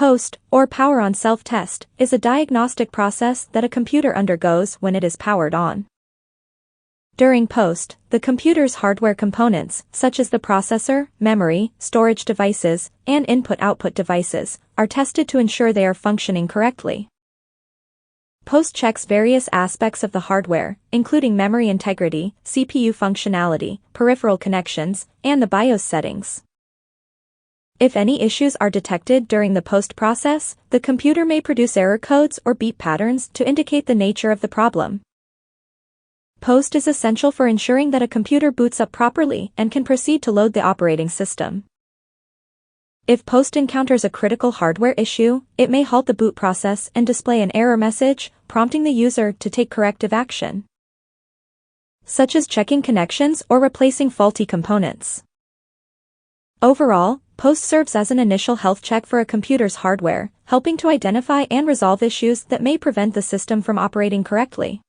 P.O.S.T, or Power On Self-Test, is a diagnostic process that a computer undergoes when it is powered on. During P.O.S.T, the computer's hardware components, such as the processor, memory, storage devices, and input-output devices, are tested to ensure they are functioning correctly. P.O.S.T checks various aspects of the hardware, including memory integrity, CPU functionality, peripheral connections, and the BIOS settings. If any issues are detected during the P.O.S.T process, the computer may produce error codes or beep patterns to indicate the nature of the problem. P.O.S.T is essential for ensuring that a computer boots up properly and can proceed to load the operating system. If P.O.S.T encounters a critical hardware issue, it may halt the boot process and display an error message, prompting the user to take corrective action, such as checking connections or replacing faulty components. Overall, P.O.S.T serves as an initial health check for a computer's hardware, helping to identify and resolve issues that may prevent the system from operating correctly.